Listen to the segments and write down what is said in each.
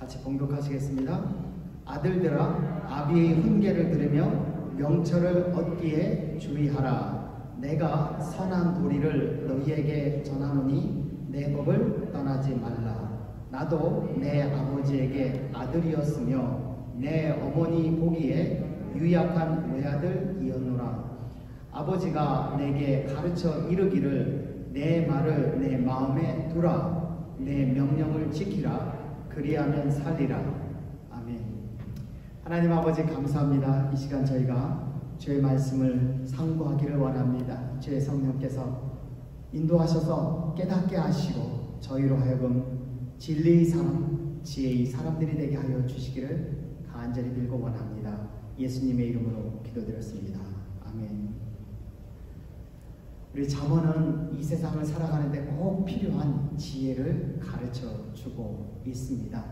같이 봉독하시겠습니다. 아들들아, 아비의 훈계를 들으며 명철을 얻기에 주의하라. 내가 선한 도리를 너희에게 전하노니 내 법을 떠나지 말라. 나도 내 아버지에게 아들이었으며 내 어머니 보기에 유약한 외아들이었노라. 아버지가 내게 가르쳐 이르기를 내 말을 내 마음에 두라. 내 명령을 지키라. 그리하면 살리라. 아멘. 하나님 아버지 감사합니다. 이 시간 저희가 주의 말씀을 상고하기를 원합니다. 주의 성령께서 인도하셔서 깨닫게 하시고 저희로 하여금 진리의 사람, 지혜의 사람들이 되게 하여 주시기를 간절히 빌고 원합니다. 예수님의 이름으로 기도드렸습니다. 아멘. 우리 잠언은 이 세상을 살아가는데 꼭 필요한 지혜를 가르쳐 주고 있습니다.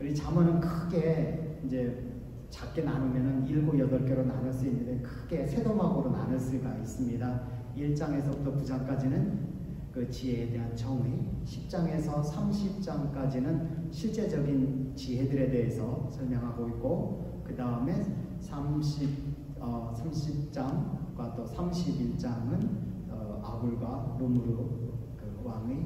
우리 잠언은 크게 이제 작게 나누면은 7, 8개로 나눌 수 있는데 크게 세 도막으로 나눌 수가 있습니다. 1장에서부터 9장까지는 그 지혜에 대한 정의, 10장에서 30장까지는 실제적인 지혜들에 대해서 설명하고 있고, 그 다음에 30장과 또 31장은 아굴과 르무르 그 왕의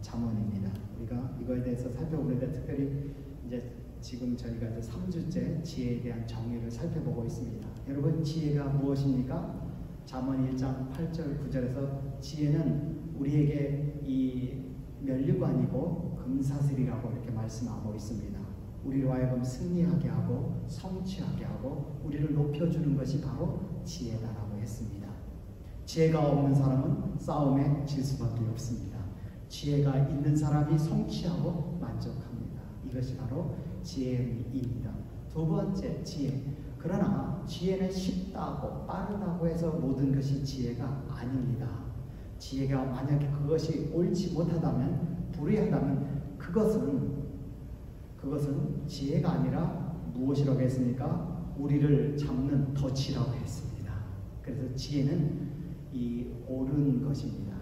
잠언입니다. 우리가 이거에 대해서 살펴보는데 특별히 이제 지금 저희가 이제 3주째 지혜에 대한 정의를 살펴보고 있습니다. 여러분, 지혜가 무엇입니까? 잠언 1장 8절 9절에서 지혜는 우리에게 이 면류관이고 금사슬이라고 이렇게 말씀하고 있습니다. 우리로 하여금 승리하게 하고 성취하게 하고 우리를 높여주는 것이 바로 지혜다라고 했습니다. 지혜가 없는 사람은 싸움에 질 수밖에 없습니다. 지혜가 있는 사람이 성취하고 만족합니다. 이것이 바로 지혜입니다. 두 번째, 지혜. 그러나 지혜는 쉽다고 빠르다고 해서 모든 것이 지혜가 아닙니다. 지혜가 만약에 그것이 옳지 못하다면, 불의하다면 그것은 지혜가 아니라 무엇이라고 했습니까? 우리를 잡는 덫이라고 했습니다. 그래서 지혜는 이 옳은 것입니다.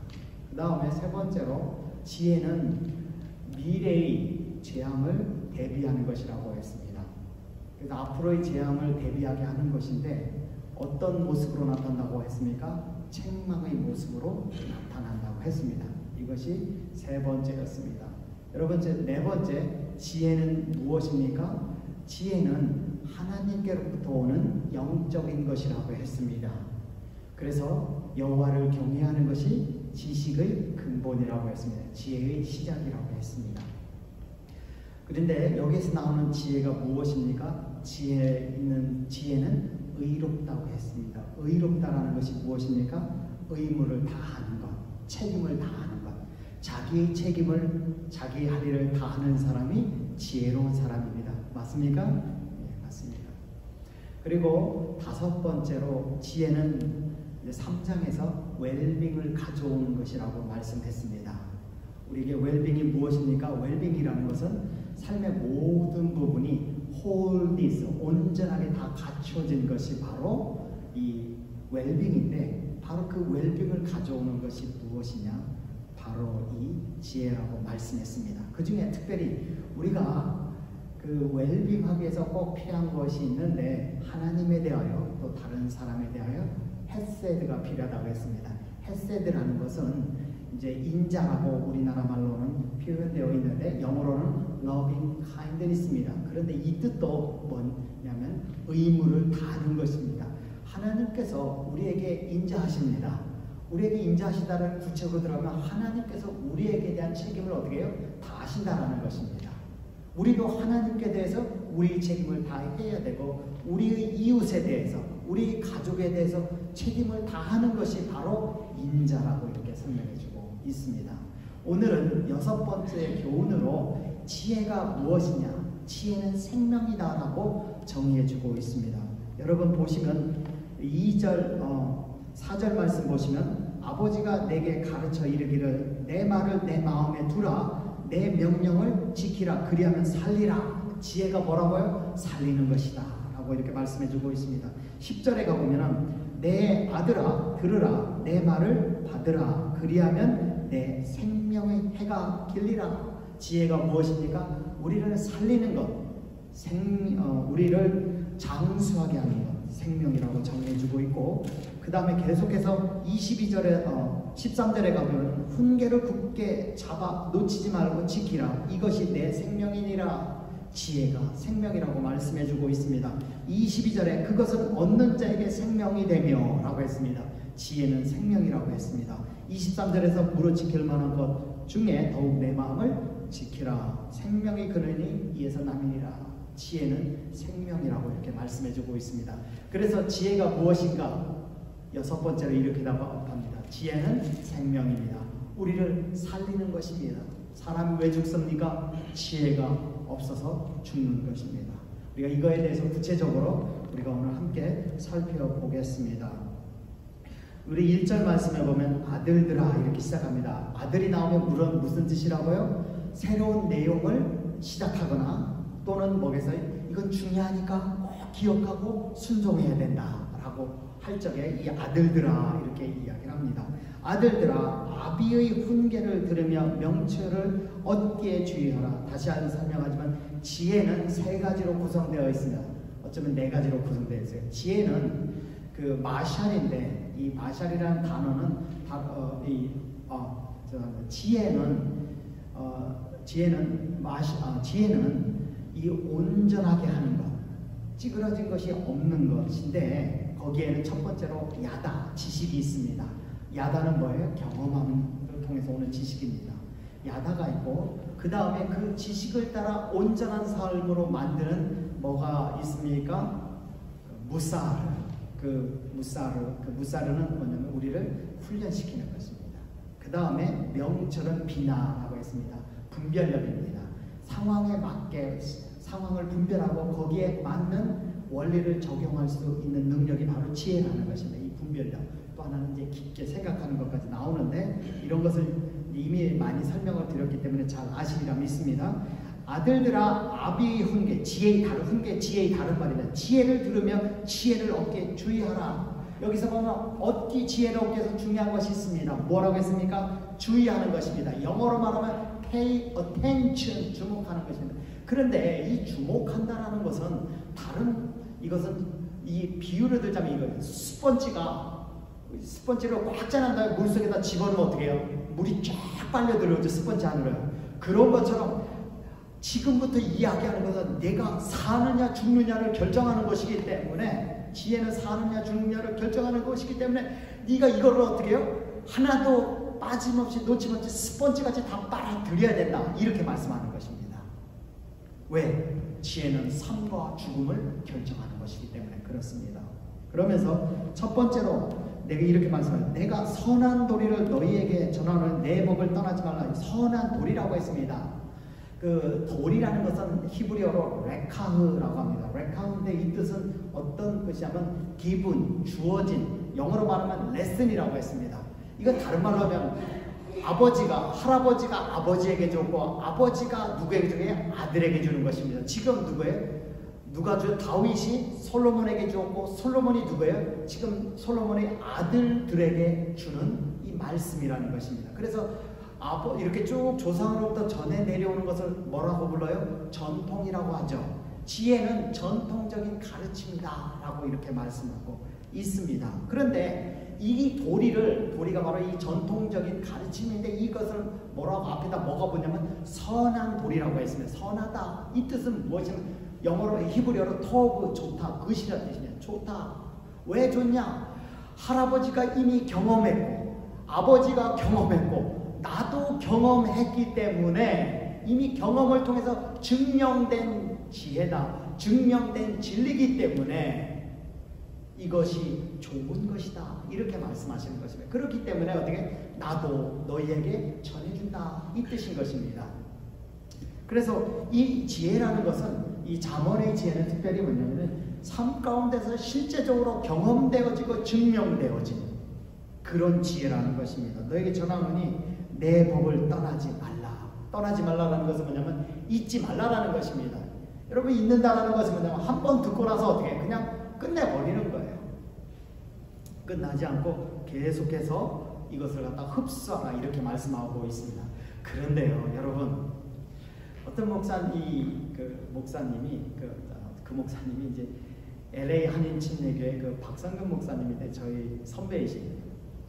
그 다음에 세 번째로 지혜는 미래의 재앙을 대비하는 것이라고 했습니다. 그래서 앞으로의 재앙을 대비하게 하는 것인데 어떤 모습으로 나타난다고 했습니까? 책망의 모습으로 나타난다고 했습니다. 이것이 세 번째였습니다. 여러분, 네 번째, 지혜는 무엇입니까? 지혜는 하나님께로부터 오는 영적인 것이라고 했습니다. 그래서 여호와를 경외하는 것이 지식의 근본이라고 했습니다. 지혜의 시작이라고 했습니다. 그런데 여기에서 나오는 지혜가 무엇입니까? 지혜는 의롭다고 했습니다. 의롭다라는 것이 무엇입니까? 의무를 다하는 것, 책임을 다하는 것. 자기의 책임을, 자기의 할 일을 다하는 사람이 지혜로운 사람입니다. 맞습니까? 네, 맞습니다. 그리고 다섯 번째로 지혜는 3장에서 웰빙을 가져오는 것이라고 말씀했습니다. 우리에게 웰빙이 무엇입니까? 웰빙이라는 것은 삶의 모든 부분이 홀리스, 온전하게 다 갖춰진 것이 바로 이 웰빙인데, 바로 그 웰빙을 가져오는 것이 무엇이냐? 바로 이 지혜라고 말씀했습니다. 그 중에 특별히 우리가 그 웰빙하기 위해서 꼭 필요한 것이 있는데, 하나님에 대하여 또 다른 사람에 대하여 헤세드가 필요하다고 했습니다. 헤세드라는 것은 이제 인자라고 우리나라 말로는 표현되어 있는데 영어로는 loving kindness입니다. 그런데 이 뜻도 뭐냐면 의무를 다하는 것입니다. 하나님께서 우리에게 인자하십니다. 우리에게 인자하시다를 구체적으로 들어가면 하나님께서 우리에게 대한 책임을 어떻게 해요? 다하신다라는 것입니다. 우리도 하나님께 대해서 우리의 책임을 다해야 되고, 우리의 이웃에 대해서, 우리 가족에 대해서 책임을 다하는 것이 바로 인자라고 이렇게 설명해주고 있습니다. 오늘은 6번째 교훈으로 지혜가 무엇이냐? 지혜는 생명이다라고 정의해주고 있습니다. 여러분 보시면 2절, 4절 말씀 보시면 아버지가 내게 가르쳐 이르기를 내 말을 내 마음에 두라. 내 명령을 지키라. 그리하면 살리라. 지혜가 뭐라고요? 살리는 것이다 라고 이렇게 말씀해주고 있습니다. 10절에 가보면 내 아들아 들으라. 내 말을 받으라. 그리하면 내 생명의 해가 길리라. 지혜가 무엇입니까? 우리를 살리는 것, 우리를 장수하게 하는 것, 생명이라고 정해주고 있고, 그 다음에 계속해서 13절에 가면 훈계를 굳게 잡아 놓치지 말고 지키라. 이것이 내 생명이니라. 지혜가 생명이라고 말씀해주고 있습니다. 22절에 그것은 얻는 자에게 생명이 되며 라고 했습니다. 지혜는 생명이라고 했습니다. 23절에서 무릇 지킬 만한 것 중에 더욱 내 마음을 지키라. 생명이 그러니 이에서 남이니라. 지혜는 생명이라고 이렇게 말씀해주고 있습니다. 그래서 지혜가 무엇인가? 6번째로 이렇게 답합니다. 지혜는 생명입니다. 우리를 살리는 것입니다. 사람이 왜 죽습니까? 지혜가 없어서 죽는 것입니다. 우리가 이거에 대해서 구체적으로 우리가 오늘 함께 살펴보겠습니다. 우리 1절 말씀에 보면 아들들아 이렇게 시작합니다. 아들이 나오면 무슨 뜻이라고요? 새로운 내용을 시작하거나 또는 뭐겠어? 이건 중요하니까 꼭 기억하고 순종해야 된다 라고 할 적에 이 아들들아 이렇게 이야기를 합니다. 아들들아 아비의 훈계를 들으며 명철을 얻기에 주의하라. 다시 한번 설명하지만 지혜는 3가지로 구성되어 있습니다. 어쩌면 4가지로 구성되어 있어요. 지혜는 그 마샬인데 이 마샬이라는 단어는 지혜는 이 온전하게 하는 것, 찌그러진 것이 없는 것인데 거기에는 첫 번째로 야다, 지식이 있습니다. 야다는 뭐예요? 경험을 통해서 오는 지식입니다. 야다가 있고 그 다음에 그 지식을 따라 온전한 삶으로 만드는 뭐가 있습니까? 무사르. 그 무사르는 뭐냐면 우리를 훈련시키는 것입니다. 그 다음에 명철은 비나라고 했습니다. 분별력입니다. 상황에 맞게 상황을 분별하고 거기에 맞는 원리를 적용할 수 있는 능력이 바로 지혜라는 것입니다. 이 분별력. 또 하나는 이제 깊게 생각하는 것까지 나오는데 이런 것을 이미 많이 설명을 드렸기 때문에 잘 아시리라 믿습니다. 아들들아 아비의 훈계, 지혜의 다른 말이다. 지혜를 들으며 지혜를 얻게 주의하라. 여기서 보면 얻기, 지혜를 얻기 위해서 중요한 것이 있습니다. 뭐라고 했습니까? 주의하는 것입니다. 영어로 말하면 pay attention, 주목하는 것입니다. 그런데 이 주목한다라는 것은 이것은 이 비유를 들자면 이거예요. 스펀지를 꽉 짜는 다음에 물속에다 집어넣으면 어떻게 해요? 물이 쫙 빨려 들어오죠. 스펀지 안으로요. 그런 것처럼 지금부터 이야기하는 것은 내가 사느냐 죽느냐를 결정하는 것이기 때문에 지혜는 사느냐 죽느냐를 결정하는 것이기 때문에 네가 이거를 어떻게 해요? 하나도 빠짐없이 놓침없이 스펀지같이 다 빨아들여야 된다. 이렇게 말씀하는 것입니다. 왜? 지혜는 삶과 죽음을 결정하는 것이기 때문에 그렇습니다. 그러면서 첫 번째로 내가 이렇게 말씀해요. 내가 선한 도리를 너희에게 전하는 내 법을 떠나지 말라. 선한 도리라고 했습니다. 그 도리라는 것은 히브리어로 레카흐라고 합니다. 레카흐인데 이 뜻은 어떤 뜻이냐면 기분, 주어진, 영어로 말하면 레슨이라고 했습니다. 이건 다른 말로 하면 할아버지가 아버지에게 줬고 아버지가 누구에게 주게? 아들에게 주는 것입니다. 지금 누구예요? 누가 줘? 다윗이 솔로몬에게 주었고 솔로몬이 누구예요? 지금 솔로몬의 아들들에게 주는 이 말씀이라는 것입니다. 그래서 이렇게 쭉 조상으로부터 전해 내려오는 것을 뭐라고 불러요? 전통이라고 하죠. 지혜는 전통적인 가르침이다 라고 이렇게 말씀하고 있습니다. 그런데 이 도리가 바로 이 전통적인 가르침인데 이것을 뭐라고 앞에다 뭐가 보냐면 선한 도리라고 했습니다. 선하다. 이 뜻은 무엇이냐면 영어로 히브리어로 토브, 좋다, 그것이라는 뜻이냐. 좋다. 왜 좋냐? 할아버지가 이미 경험했고 아버지가 경험했고 나도 경험했기 때문에 이미 경험을 통해서 증명된 지혜다. 증명된 진리이기 때문에 이것이 좋은 것이다. 이렇게 말씀하시는 것입니다. 그렇기 때문에 어떻게 나도 너희에게 전해준다. 이 뜻인 것입니다. 그래서 이 지혜라는 것은 이 잠언의 지혜는 특별히 뭐냐면 삶 가운데서 실제적으로 경험되어지고 증명되어진 그런 지혜라는 것입니다. 너에게 전하노니 내 법을 떠나지 말라. 떠나지 말라라는 것은 뭐냐면 잊지 말라라는 것입니다. 여러분 잊는다라는 것은 뭐냐면 한 번 듣고 나서 어떻게 그냥 끝내버리는 거예요. 끝나지 않고 계속해서 이것을 갖다 흡수하라 이렇게 말씀하고 있습니다. 그런데요 여러분 어떤 목사님이 그 목사님이 이제 LA 한인 침례교회 그 박성근 목사님인데 저희 선배이십니다.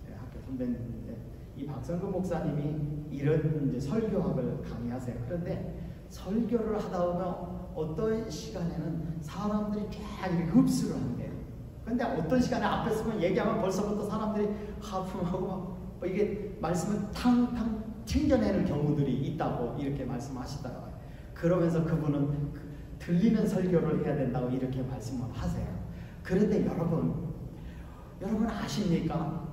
저희 학교 선배님인데 이 박성근 목사님이 이런 이제 설교학을 강의하세요. 그런데 설교를 하다 보면 어떤 시간에는 사람들이 쫙 이렇게 흡수를 한대요. 그런데 어떤 시간에 앞에 서면 얘기하면 벌써부터 사람들이 하품하고 막 이게 말씀을 탕탕 튕겨내는 경우들이 있다고 이렇게 말씀하시더라고요. 그러면서 그분은 들리는 설교를 해야 된다고 이렇게 말씀을 하세요. 그런데 여러분 아십니까?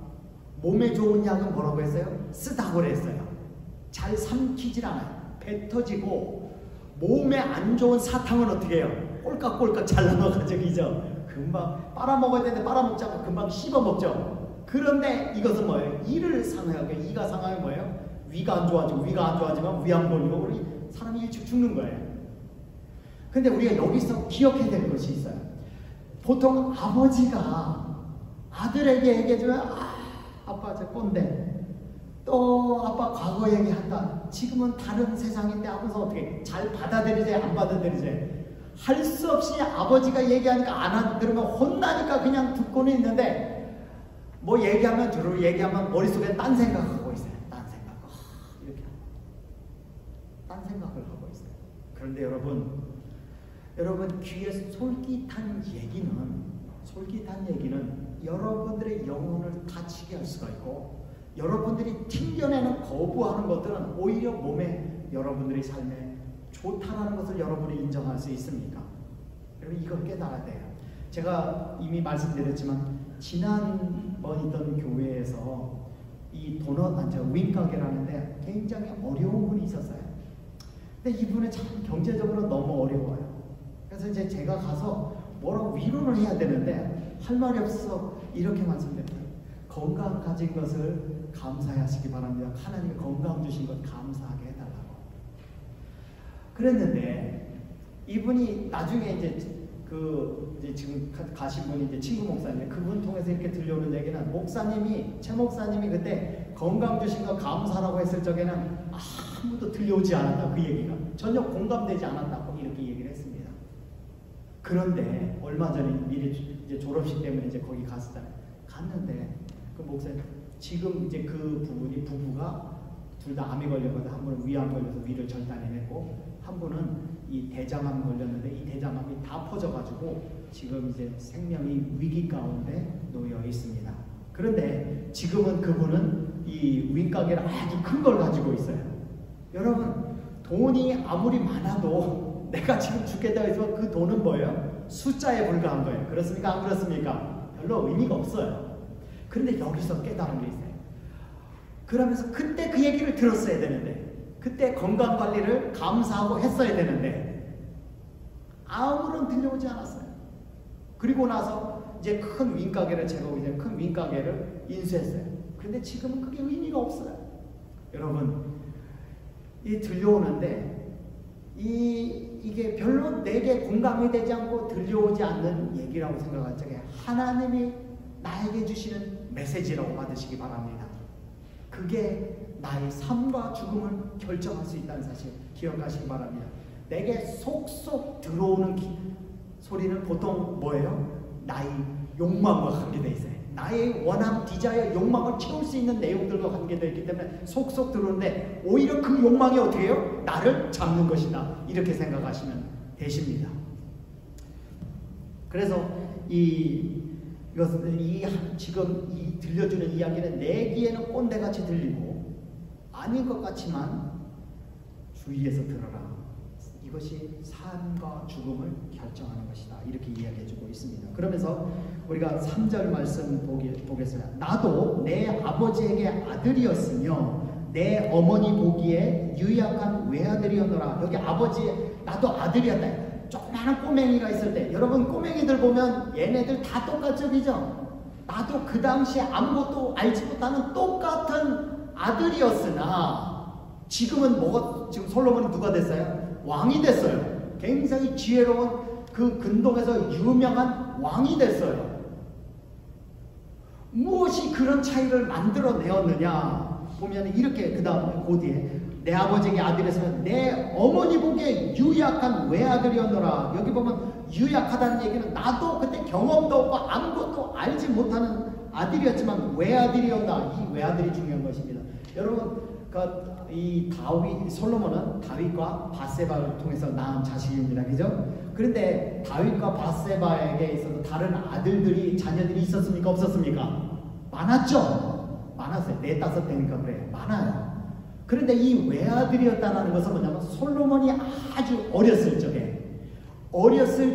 몸에 좋은 약은 뭐라고 했어요? 쓰다고 그랬어요. 잘 삼키질 않아요. 뱉어지고 몸에 안 좋은 사탕은 어떻게 해요? 꼴깍꼴깍 잘 넘어가죠. 그죠? 금방 빨아먹어야 되는데 빨아먹자고 금방 씹어먹죠. 그런데 이것은 뭐예요? 이를 상하게, 이가 상하면 뭐예요? 위가 안 좋아지고, 위가 안 좋아지면 위암 걸리고 우리 사람이 일찍 죽는 거예요. 근데 우리가 여기서 기억해야 될 것이 있어요. 보통 아버지가 아들에게 얘기해주면 아빠 저 꼰대, 또 아빠 과거 얘기한다. 지금은 다른 세상인데 하면서 어떻게 잘 받아들이지 안 받아들이지? 할 수 없이 아버지가 얘기하니까 안 들으면 혼나니까 그냥 듣고는 있는데 뭐 얘기하면 머릿속에 딴 생각하고 있어요. 딴 생각. 이렇게 딴 생각을 하고 있어요. 그런데 여러분 귀에 솔깃한 얘기는 여러분들의 영혼을 다치게 할 수가 있고 여러분들이 튕겨내는 거부하는 것들은 오히려 몸에 여러분들의 삶에 좋다라는 것을 여러분이 인정할 수 있습니까? 여러분 이걸 깨달아야 돼요. 제가 이미 말씀드렸지만 지난번 있던 교회에서 이 윙가게라는데 굉장히 어려운 분이 있었어요. 근데 이분은 참 경제적으로 너무 어려워요. 그래서 이제 제가 가서 뭐라고 위로를 해야 되는데 할 말이 없어 이렇게 말씀드렸어요. 건강 가진 것을 감사하시기 바랍니다. 하나님이 건강 주신 것 감사하게 해달라고. 그랬는데 이분이 나중에 이제 지금 가신 분이 이제 친구 목사님, 그분 통해서 이렇게 들려오는 얘기는 최 목사님이 그때 건강 주신 거 감사라고 했을 적에는 아무도 들려오지 않았다. 그 얘기가 전혀 공감되지 않았다고 이렇게 얘기를 했습니다. 그런데 얼마 전에 미리 이제 졸업식 때문에 이제 거기 갔었잖아요. 갔는데 그 목사님 지금 이제 그 부부가 둘 다 암이 걸렸거든. 한 분은 위암 걸려서 위를 절단해냈고 한 분은 이 대장암 걸렸는데 이 대장암이 다 퍼져가지고 지금 이제 생명이 위기 가운데 놓여 있습니다. 그런데 지금은 그분은 이 윙가게를 아주 큰 걸 가지고 있어요. 여러분 돈이 아무리 많아도 내가 지금 죽겠다 해서 그 돈은 뭐예요? 숫자에 불과한 거예요. 그렇습니까? 안 그렇습니까? 별로 의미가 없어요. 그런데 여기서 깨달은 게 있어요. 그러면서 그때 그 얘기를 들었어야 되는데 그때 건강관리를 감사하고 했어야 되는데 아무런 들려오지 않았어요. 그리고 나서 이제 큰 윙가게를 제가 이제 큰 윙가게를 인수했어요. 그런데 지금은 그게 의미가 없어요. 여러분 이 들려오는데 이게 별로 내게 공감이 되지 않고 들려오지 않는 얘기라고 생각할 적에 하나님이 나에게 주시는 메시지라고 받으시기 바랍니다. 그게 나의 삶과 죽음을 결정할 수 있다는 사실 기억하시기 바랍니다. 내게 속속 들어오는 소리는 보통 뭐예요? 나의 욕망과 관계되어 있어요. 나의 원함, 디자이어, 욕망을 채울 수 있는 내용들과 관계되어 있기 때문에 속속 들어오는데 오히려 그 욕망이 어떻게 해요? 나를 잡는 것이다. 이렇게 생각하시면 되십니다. 그래서 지금 들려주는 이야기는 내 귀에는 꼰대같이 들리고 아닌 것 같지만 주의해서 들어라. 이것이 삶과 죽음을 결정하는 것이다. 이렇게 이야기해주고 있습니다. 그러면서 우리가 3절 말씀 보겠습니다. 나도 내 아버지에게 아들이었으며 내 어머니 보기에 유약한 외아들이었노라. 여기 나도 아들이었다. 조그마한 꼬맹이가 있을 때 여러분 꼬맹이들 보면 얘네들 다 똑같죠? 그죠? 나도 그 당시에 아무것도 알지 못하는 똑같은 아들이었으나 지금은 지금 솔로몬이 누가 됐어요? 왕이 됐어요. 굉장히 지혜로운 그 근동에서 유명한 왕이 됐어요. 무엇이 그런 차이를 만들어내었느냐? 보면 이렇게 그 다음 그 뒤에 내 아버지에게 아들이었으면 내 어머니 보기에 유약한 외아들이었노라. 여기 보면 유약하다는 얘기는 나도 그때 경험도 없고 아무것도 알지 못하는 아들이었지만 외아들이었다. 이 외아들이 중요한 것입니다. 여러분 이 솔로몬은 다윗과 밧세바를 통해서 낳은 자식입니다. 그죠? 그런데 다윗과 밧세바에게 있어서 다른 아들들이 자녀들이 있었습니까? 없었습니까? 많았죠? 많았어요. 4-5 되니까 그래요. 많아요. 그런데 이 외아들이었다는 것은 뭐냐면 솔로몬이 아주 어렸을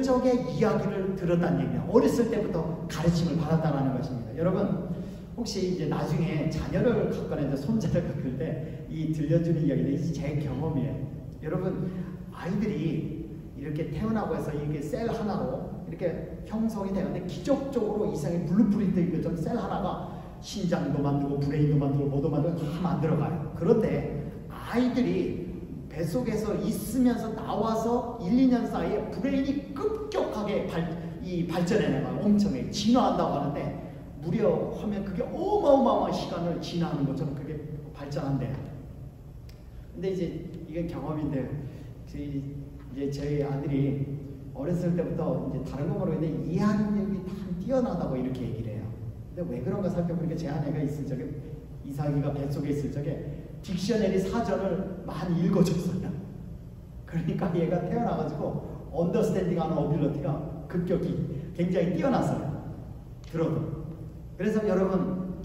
적에 이야기를 들었다는 얘기예요. 어렸을 때부터 가르침을 받았다는 것입니다. 여러분 혹시 이제 나중에 자녀를 갖거나 이제 손자를 갖을 때 이 들려주는 이야기는 제 경험이에요. 여러분 아이들이 이렇게 태어나고 해서 이게 셀 하나로 이렇게 형성이 되는데 기적적으로 이상의 블루프린트 이거 셀 하나가 신장도 만들고 브레인도 만들고 뭐도 만들고 다 만들어가요. 그런데 아이들이 뱃속에서 있으면서 나와서 1-2년 사이에 브레인이 급격하게 발전해 나가요. 엄청나게 진화한다고 하는데 무려 하면 그게 어마어마한 시간을 지나는 것처럼 그게 발전한대요. 근데 이제 이건 경험인데 이제 저희 아들이 어렸을 때부터 이제 다른 거 모르겠는데 이해하는 다 뛰어나다고 이렇게 얘기를 해요. 근데 왜 그런가 살펴보니까 제 아내가 있을 적에 이삭이가 뱃속에 있을 적에 딕셔너리 사전을 많이 읽어줬어요. 그러니까 얘가 태어나가지고 언더스탠딩하는 어빌러티가 급격히 굉장히 뛰어났어요. 들어도. 그래서 여러분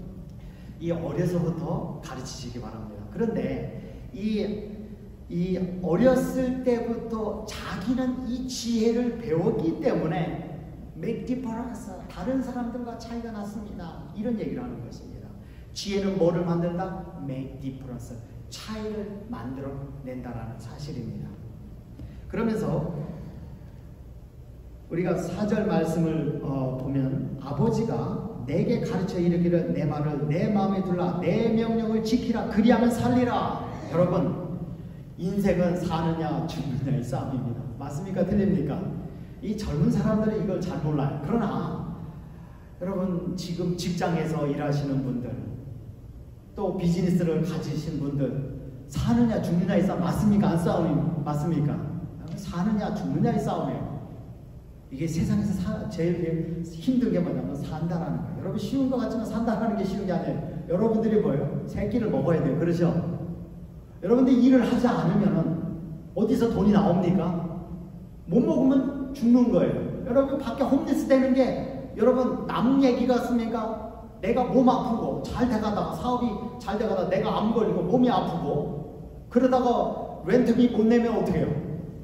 이 어려서부터 가르치시기 바랍니다. 그런데 이 어렸을 때부터 자기는 이 지혜를 배웠기 때문에 make difference, 다른 사람들과 차이가 났습니다. 이런 얘기를 하는 것입니다. 지혜는 뭐를 만든다? make difference, 차이를 만들어낸다라는 사실입니다. 그러면서 우리가 4절 말씀을 보면 아버지가 내게 가르쳐 이르기를 내 말을 내 마음에 둘라 내 명령을 지키라 그리하면 살리라. 여러분 인생은 사느냐 죽느냐의 싸움입니다. 맞습니까? 틀립니까? 이 젊은 사람들은 이걸 잘 몰라요. 그러나 여러분 지금 직장에서 일하시는 분들 또 비즈니스를 가지신 분들 사느냐 죽느냐의 싸움 맞습니까? 안 싸움이 맞습니까? 사느냐 죽느냐의 싸움이에요. 이게 세상에서 제일 힘든 게 뭐냐면 산다라는 거예요. 여러분 쉬운 것 같지만 산다라는 게 쉬운 게 아니에요. 여러분들이 뭐예요? 새 끼를 먹어야 돼요. 그렇죠? 여러분들이 일을 하지 않으면 어디서 돈이 나옵니까? 못 먹으면 죽는 거예요. 여러분 밖에 홈리스 되는 게 여러분 남 얘기 같습니까? 내가 몸 아프고 잘 돼가다가 사업이 잘 돼가다가 내가 암 걸리고 몸이 아프고 그러다가 렌트비 못 내면 어떻게 해요?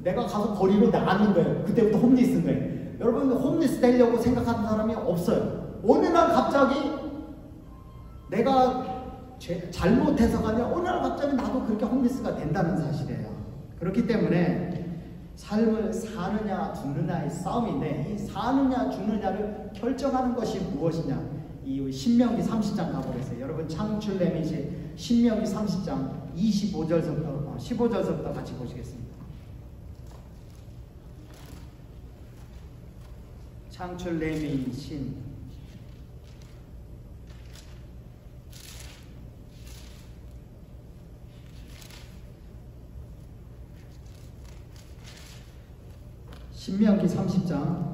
내가 가서 거리로 나가는 거예요. 그때부터 홈리스인 거예요. 여러분 홈리스 되려고 생각하는 사람이 없어요. 어느 날 갑자기 내가 잘못해서가 아니라 어느 날 갑자기 나도 그렇게 홈리스가 된다는 사실이에요. 그렇기 때문에 삶을 사느냐 죽느냐의 싸움인데 이 사느냐 죽느냐를 결정하는 것이 무엇이냐. 이 신명기 30장 가보겠어요. 여러분 창출레미시 신명기 30장 15절부터 같이 보시겠습니다. 창출레미신 신명기 30장에서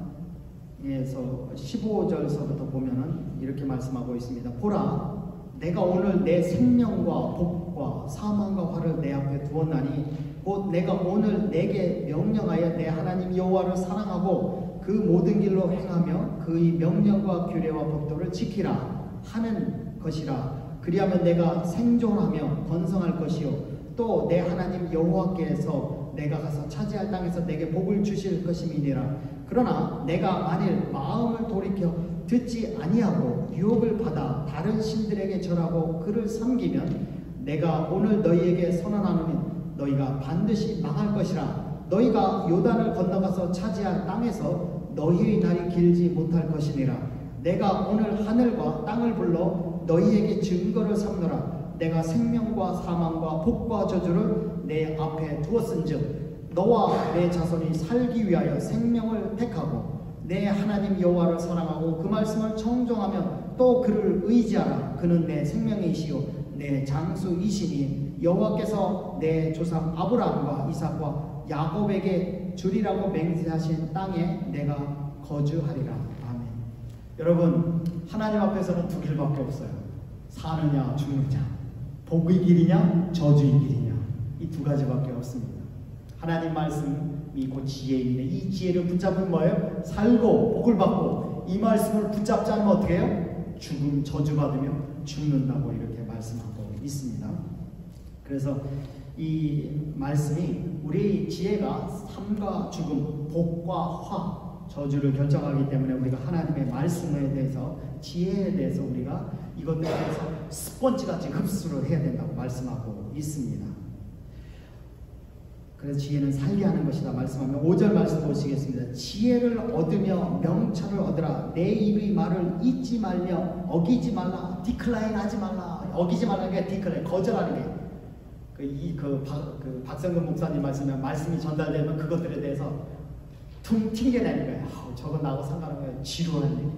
15절서부터 보면은 이렇게 말씀하고 있습니다. 보라, 내가 오늘 내 생명과 복과 사망과 화를 내 앞에 두었나니 곧 내가 오늘 내게 명령하여 내 하나님 여호와를 사랑하고 그 모든 길로 행하며 그의 명령과 규례와 법도를 지키라 하는 것이라. 그리하면 내가 생존하며 번성할 것이요 또 내 하나님 여호와께서 내가 가서 차지할 땅에서 내게 복을 주실 것임이니라. 그러나 내가 만일 마음을 돌이켜 듣지 아니하고 유혹을 받아 다른 신들에게 절하고 그를 섬기면 내가 오늘 너희에게 선언하노니 너희가 반드시 망할 것이라. 너희가 요단을 건너가서 차지할 땅에서 너희의 날이 길지 못할 것이니라. 내가 오늘 하늘과 땅을 불러 너희에게 증거를 삼노라. 내가 생명과 사망과 복과 저주를 내 앞에 두었은즉 너와 내 자손이 살기 위하여 생명을 택하고 내 하나님 여호와를 사랑하고 그 말씀을 청종하며 또 그를 의지하라. 그는 내 생명이시요 내 장수이시니 여호와께서 내 조상 아브라함과 이삭과 야곱에게 주리라고 맹세하신 땅에 내가 거주하리라. 아멘. 여러분, 하나님 앞에서는 두 길밖에 없어요. 사느냐 죽느냐, 복의 길이냐 저주의 길이냐, 이 두 가지밖에 없습니다. 하나님 말씀이 곧 지혜입니다. 이 지혜를 붙잡으면 뭐예요? 살고 복을 받고, 이 말씀을 붙잡지 않으면 어떻게 해요? 죽음, 저주받으며 죽는다고 이렇게 말씀하고 있습니다. 그래서 이 말씀이 우리 지혜가 삶과 죽음, 복과 화, 저주를 결정하기 때문에 우리가 하나님의 말씀에 대해서, 지혜에 대해서 우리가 이것들에 대해서 스펀지같이 흡수를 해야 된다고 말씀하고 있습니다. 그래서 지혜는 살게 하는 것이다 말씀하면 5절 말씀 보시겠습니다. 지혜를 얻으며 명철을 얻으라. 내 입의 말을 잊지 말며 어기지 말라. 디클라인 하지 말라. 어기지 말라는 게 디클라인, 거절하는 게. 박성근 목사님 말씀이 전달되면 그것들에 대해서 퉁 튕겨내는 거예요. 저건 나하고 상관없는 거예요. 지루한 얘기.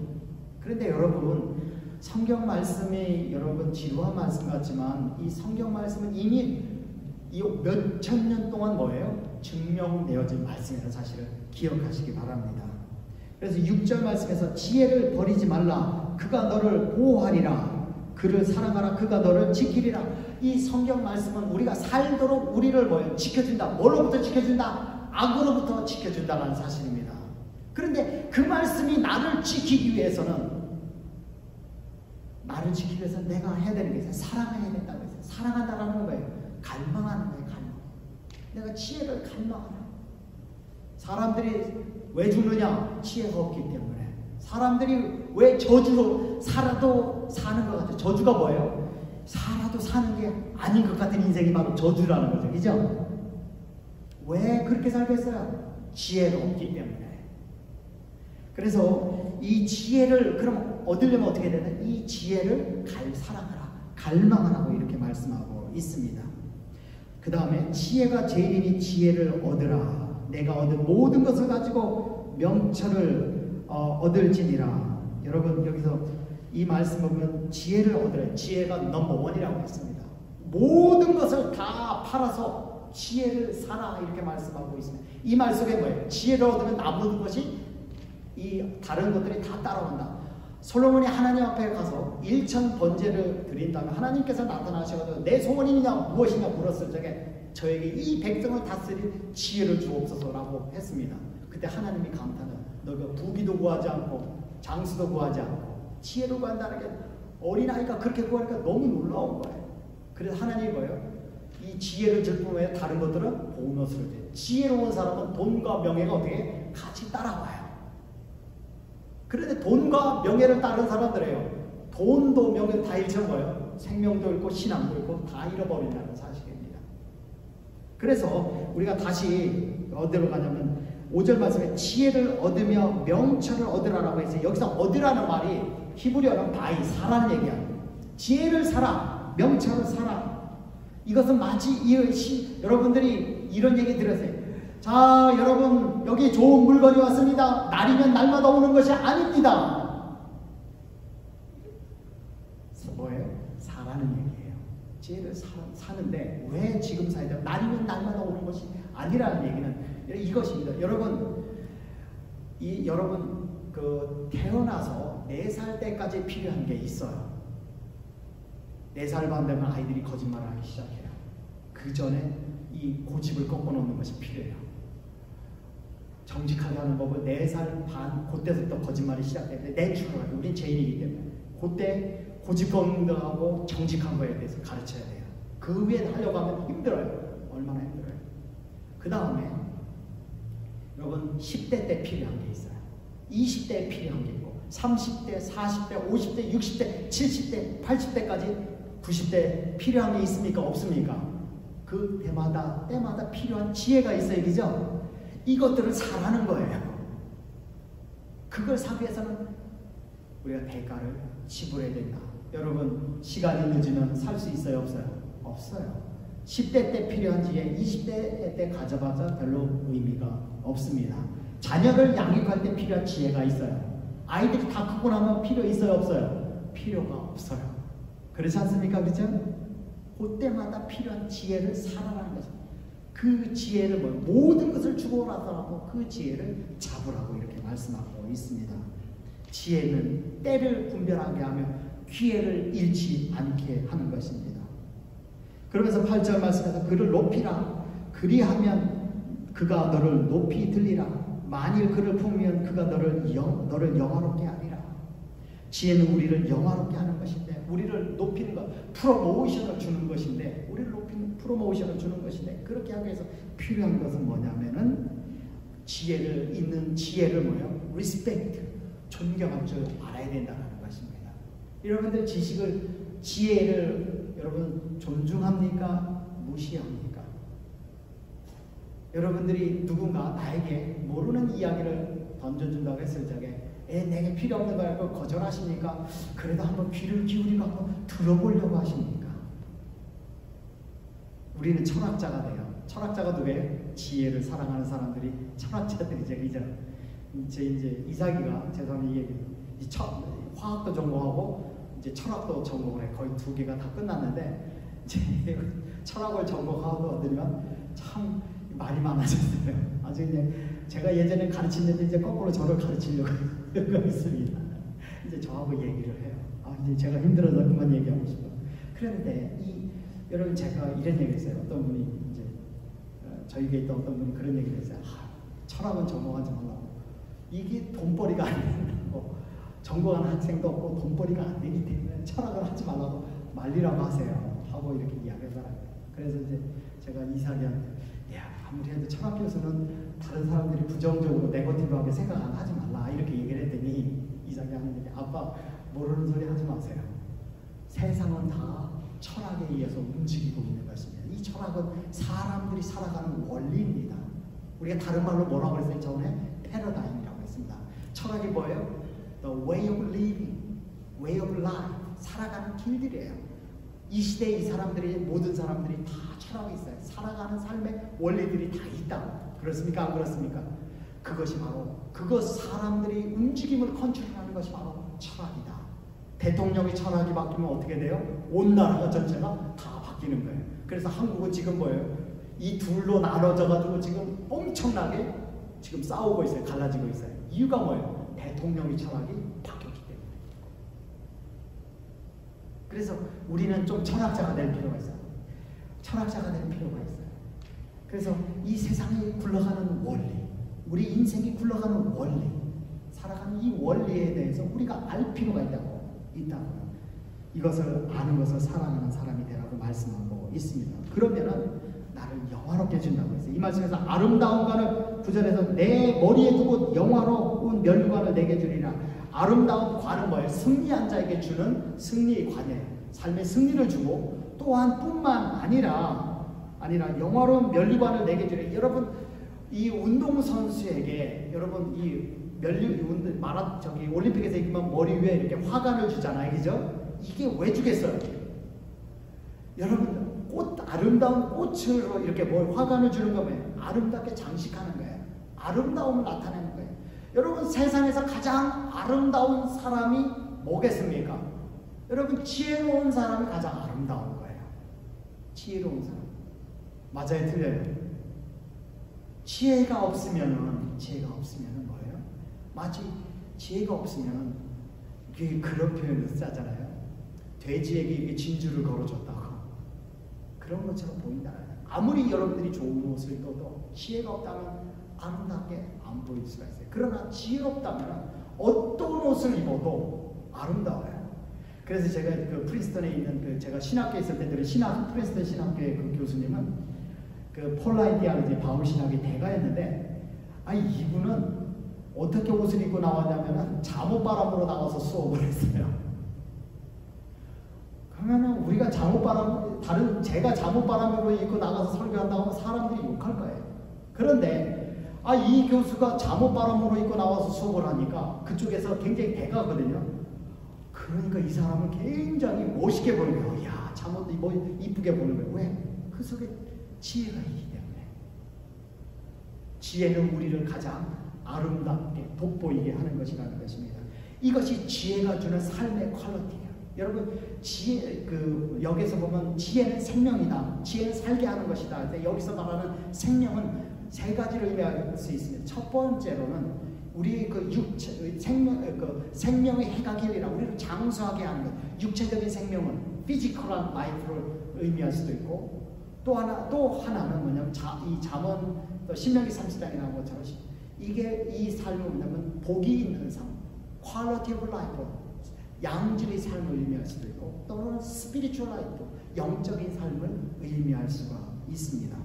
그런데 여러분, 성경 말씀이 여러분 지루한 말씀 같지만 이 성경 말씀은 이미 이 몇천 년 동안 뭐예요? 증명되어진 말씀이라는 사실을 기억하시기 바랍니다. 그래서 6절 말씀에서 지혜를 버리지 말라. 그가 너를 보호하리라. 그를 사랑하라. 그가 너를 지키리라. 이 성경 말씀은 우리가 살도록 우리를 뭐예요? 지켜준다. 뭘로부터 지켜준다? 악으로부터 지켜준다는 사실입니다. 그런데 그 말씀이 나를 지키기 위해서는, 나를 지키기 위해서 내가 해야 되는 게 있어요. 사랑해야 된다고 했어요. 사랑한다라는 거예요. 갈망하는 거예요. 갈망. 내가 지혜를 갈망하라. 사람들이 왜 죽느냐? 지혜가 없기 때문에. 사람들이 왜 저주로 살아도 사는 것 같아요? 저주가 뭐예요? 살아도 사는 게 아닌 것 같은 인생이 바로 저주라는 거죠. 그죠? 왜 그렇게 살겠어요? 지혜가 없기 때문에. 그래서 이 지혜를 그럼 얻으려면 어떻게 해야 되나? 이 지혜를 사랑하라. 갈망하라고 이렇게 말씀하고 있습니다. 그 다음에 지혜가 제일이니 지혜를 얻으라. 내가 얻은 모든 것을 가지고 명철을 얻을지니라. 여러분, 여기서 이 말씀 보면 지혜를 얻으라. 지혜가 넘버원이라고 했습니다. 모든 것을 다 팔아서 지혜를 사라 이렇게 말씀하고 있습니다. 이 말 속에 뭐예요? 지혜를 얻으면 모든 것이 이 다른 것들이 다 따라온다. 솔로몬이 하나님 앞에 가서 1천 번제를 드린 다음에 하나님께서 나타나셔서 내 소원이냐 무엇이냐 물었을 적에 저에게 이 백성을 다스릴 지혜를 주옵소서라고 했습니다. 그때 하나님이 감탄을, 너가 부귀도 구하지 않고 장수도 구하지 않고 지혜를 구한다는 게, 어린아이가 그렇게 구하니까 너무 놀라운 거예요. 그래서 하나님이 뭐예요? 이 지혜를 줄 뿐만 아니라 다른 것들은 보너스를 줘요. 지혜로운 사람은 돈과 명예가 어떻게 같이 따라와요. 그런데 돈과 명예를 따르는 사람들이에요. 돈도 명예도 다 잃어버려요. 생명도 잃고 신앙도 잃고 다 잃어버린다는 사실입니다. 그래서 우리가 다시 어디로 가냐면 5절 말씀에 지혜를 얻으며 명철을 얻으라라고 했어요. 여기서 얻으라는 말이 히브리어는 바이, 사라는 얘기야. 지혜를 사라, 명철을 사라. 이것은 마치 여러분들이 이런 얘기 들으세요. 자, 여러분, 여기 좋은 물건이 왔습니다. 날이면 날마다 오는 것이 아닙니다. 뭐예요? 사라는 얘기예요. 지혜를 사는데 왜 지금 사야 돼요? 날이면 날마다 오는 것이 아니라는 얘기는 이것입니다. 여러분, 여러분 태어나서 4살 때까지 필요한 게 있어요. 4살 반 되면 아이들이 거짓말을 하기 시작해요. 그 전에 이 고집을 꺾어놓는 것이 필요해요. 정직하게 하는 법을 4살 반 그때부터 거짓말이 시작되는데 내추럴하게 우린 죄인이기 때문에 그때 고집 꺾는다고 정직한 거에 대해서 가르쳐야 돼요. 그 위에 하려고 하면 힘들어요. 얼마나 힘들어요. 그 다음에 여러분 10대 때 필요한 게 있어요. 20대에 필요한 게 있고 30대, 40대, 50대, 60대, 70대, 80대까지 90대 필요한 게 있습니까? 없습니까? 그 때마다 필요한 지혜가 있어요. 그죠? 이것들을 사라는 거예요. 그걸 사기 위해서는 우리가 대가를 지불해야 된다. 여러분, 시간이 늦으면 살 수 있어요? 없어요? 없어요. 10대 때 필요한 지혜 20대 때 가져봐서 별로 의미가 없습니다. 자녀를 양육할 때 필요한 지혜가 있어요. 아이들이 다 크고 나면 필요 있어요? 없어요? 필요가 없어요. 그렇지 않습니까? 그렇죠? 그때마다 필요한 지혜를 살아가는 것입니다. 그 지혜를 모든 것을 주고 나서라도 그 지혜를 잡으라고 이렇게 말씀하고 있습니다. 지혜는 때를 분별하게 하며 기회를 잃지 않게 하는 것입니다. 그러면서 8절 말씀에서 그를 높이라. 그리하면 그가 너를 높이 들리라. 만일 그를 품으면 그가 너를 영화롭게 하리라. 지혜는 우리를 영화롭게 하는 것인데, 우리를 높이는 것, 프로모션을 주는 것인데, 우리를 높이는 프로모션을 주는 것인데, 그렇게 하기 위해서 필요한 것은 뭐냐면은 지혜를 있는 지혜를 뭐요? 리스펙트, 존경할 줄 알아야 된다는 것입니다. 여러분들 지혜를 여러분 존중합니까? 무시합니까? 여러분들이 누군가 나에게 모르는 이야기를 던져준다고 했을 적에 내게 필요 없는 걸 알고 거절하십니까? 그래도 한번 귀를 기울이고 한번 들어보려고 하십니까? 우리는 철학자가 돼요. 철학자가 누구예요? 지혜를 사랑하는 사람들이 철학자들이죠. 이제 이삭이가 죄송합니다. 화학도 전공하고 이제 철학도 전공을 해. 거의 두 개가 다 끝났는데 이제 철학을 전공하더니만 참 말이 많아졌어요. 아주 이제 제가 예전에 가르치는데 이제 거꾸로 저를 가르치려고 하고 있습니다. 이제 저하고 얘기를 해요. 이제 제가 힘들어서 그만 얘기하고 싶어요. 그런데 여러분 제가 이런 얘기를 했어요. 어떤 분이 이제 저희가 있던 어떤 분이 그런 얘기를 했어요. 철학은 전공하지 말라고. 이게 돈벌이가 안 된다고. 전공한 학생도 없고 돈벌이가 안 되기 때문에 철학을 하지 말라고 말리라고 하세요. 하고 이렇게 이야기하더라고요. 그래서 이제 제가 이삭이한테 아무리 해도 철학 교수는 다른 사람들이 부정적으로 네거티브하게 생각 안 하지 말라 이렇게 얘기를 했더니 이삭이 하는 얘기, 아빠 모르는 소리 하지 마세요. 세상은 다 철학에 의해서 움직이고 있는 것입니다. 이 철학은 사람들이 살아가는 원리입니다. 우리가 다른 말로 뭐라고 했어요? 저번에 패러다임이라고 했습니다. 철학이 뭐예요? The way of living, way of life, 살아가는 길들이에요. 이 시대에 이 사람들이, 모든 사람들이 다 철학이 있어요. 살아가는 삶의 원리들이 다 있다. 그렇습니까? 안 그렇습니까? 그것이 바로, 사람들이 움직임을 컨트롤하는 것이 바로 철학이다. 대통령이 철학이 바뀌면 어떻게 돼요? 온 나라가 전체가 다 바뀌는 거예요. 그래서 한국은 지금 뭐예요? 이 둘로 나눠져가지고 지금 엄청나게 지금 싸우고 있어요. 갈라지고 있어요. 이유가 뭐예요? 대통령이 철학이 바뀌었기 때문에. 그래서 우리는 좀 철학자가 될 필요가 있어요. 철학자가 될 필요가 있어요. 그래서 이 세상이 굴러가는 원리, 우리 인생이 굴러가는 원리, 살아가는 이 원리에 대해서 우리가 알 필요가 있다고요. 이것을 아는 것을 사랑하는 사람이 되라고 말씀하고 있습니다. 그러면은 나를 영화롭게 해준다고 했어요. 이 말씀에서 아름다운 관을 9절에서 내 머리에 두고 영화로운 멸관을 내게 주리라. 아름다운 관은 뭐예요? 승리한 자에게 주는 승리의 관이에요. 삶의 승리를 주고 또한 뿐만 아니라 영화로운 멸관을 내게 주리라. 여러분 이 운동선수에게 여러분 이 올림픽에서 이기면 머리 위에 이렇게 화관을 주잖아요. 그죠? 이게 왜 주겠어요? 여러분 아름다운 꽃으로 이렇게 화관을 주는 거면 아름답게 장식하는 거예요. 아름다움을 나타내는 거예요. 여러분 세상에서 가장 아름다운 사람이 뭐겠습니까? 여러분 지혜로운 사람이 가장 아름다운 거예요. 지혜로운 사람. 맞아요? 틀려요? 지혜가 없으면은 뭐예요? 마치 지혜가 없으면은 그런 표현을 쓰잖아요. 돼지에게 이렇게 진주를 걸어줬다고. 그런 것처럼 보인다. 아무리 여러분들이 좋은 옷을 입어도 지혜가 없다면 아름답게 안 보일 수가 있어요. 그러나 지혜롭다면 어떤 옷을 입어도 아름다워요. 그래서 제가 그 프린스턴에 있는 제가 신학교에 있을 때 프린스턴 신학교의 그 교수님은 그 폴라인 디알로지 바울 신학의 대가였는데 이분은 어떻게 옷을 입고 나왔냐면 잠옷바람으로 나와서 수업을 했어요. 그러면은 우리가 제가 잠옷바람으로 입고 나가서 설교한다고 하면 사람들이 욕할 거예요. 그런데 이 교수가 잠옷바람으로 입고 나와서 수업을 하니까 그쪽에서 굉장히 대가거든요. 그러니까 이 사람을 굉장히 멋있게 보는 거예요. 야, 잠옷도 이쁘게 보는 거예요. 왜? 그 속에 지혜가 있기 때문에. 지혜는 우리를 가장 아름답게 돋보이게 하는 것이라는 것입니다. 이것이 지혜가 주는 삶의 퀄리티예요. 여러분 지혜, 여기서 보면 지혜는 생명이다. 지혜는 살게 하는 것이다. 근데 여기서 말하는 생명은 세 가지로 의미할 수 있습니다. 첫 번째로는 우리 생명의 해가 길이라 우리를 장수하게 하는 것. 육체적인 생명은 피지컬한 라이프를 의미할 수도 있고 또 하나는 뭐냐면 이 잠언 또 신명기 30장에 나온 것처럼 이게 이 삶은 뭐냐면 복이 있는 삶, quality of life, 양질의 삶을 의미할 수도 있고 또는 spiritual life, 영적인 삶을 의미할 수가 있습니다.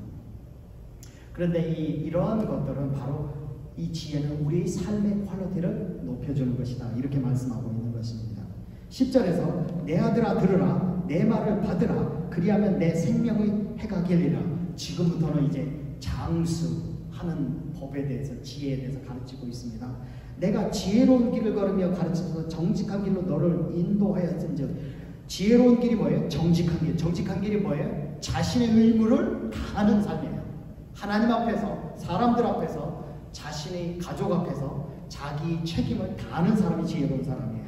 그런데 이러한 것들은 바로 이 지혜는 우리의 삶의 퀄리티를 높여주는 것이다. 이렇게 말씀하고 있는 것입니다. 10절에서 내 아들아 들으라 내 말을 받으라 그리하면 내 생명의 해가 길리라. 지금부터는 이제 장수하는 법에 대해서 지혜에 대해서 가르치고 있습니다. 내가 지혜로운 길을 걸으며 가르쳐서 정직한 길로 너를 인도하였은즉 지혜로운 길이 뭐예요? 정직한 길. 정직한 길이 뭐예요? 자신의 의무를 다하는 삶이에요. 하나님 앞에서 사람들 앞에서 자신의 가족 앞에서 자기 책임을 다하는 사람이 지혜로운 사람이에요.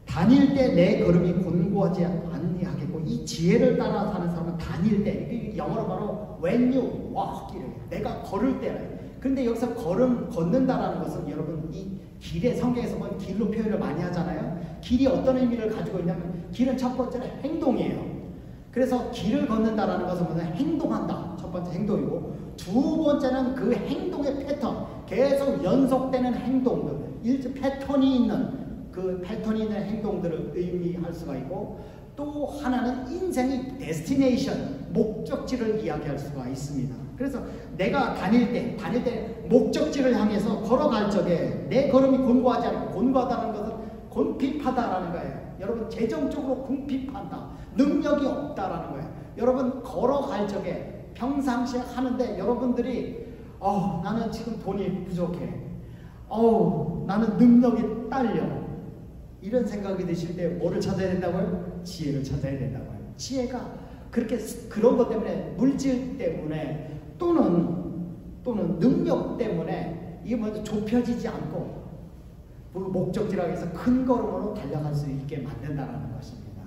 다닐 때 내 걸음이 곤고하지 아니하겠고 이 지혜를 따라 사는 사람은 다닐 때 영어로 바로 when you walk 이래요. 내가 걸을 때래. 근데 여기서 걷는다라는 것은 여러분 이 길의 성경에서 보면 길로 표현을 많이 하잖아요. 길이 어떤 의미를 가지고 있냐면 길은 첫 번째는 행동이에요. 그래서 길을 걷는다라는 것은 뭐냐 행동한다. 첫 번째 행동이고 두 번째는 그 행동의 패턴 계속 연속되는 행동들 패턴이 있는 그 패턴이 있는 행동들을 의미할 수가 있고 또 하나는 인생의 데스티네이션 목적지를 이야기할 수가 있습니다. 그래서 내가 다닐 때 목적지를 향해서 걸어갈 적에 내 걸음이 곤고하지 않고 곤고하다는 것은 곤핍하다라는 거예요. 여러분 재정적으로 궁핍한다. 능력이 없다라는 거예요. 여러분 걸어갈 적에 평상시에 하는데 여러분들이 나는 지금 돈이 부족해. 나는 능력이 딸려. 이런 생각이 드실 때 뭐를 찾아야 된다고요? 지혜를 찾아야 된다고요. 지혜가 그런 것 때문에 물질 때문에 또는 능력 때문에 이게 먼저 좁혀지지 않고 목적지라고 해서 큰 걸음으로 달려갈 수 있게 만든다는 것입니다.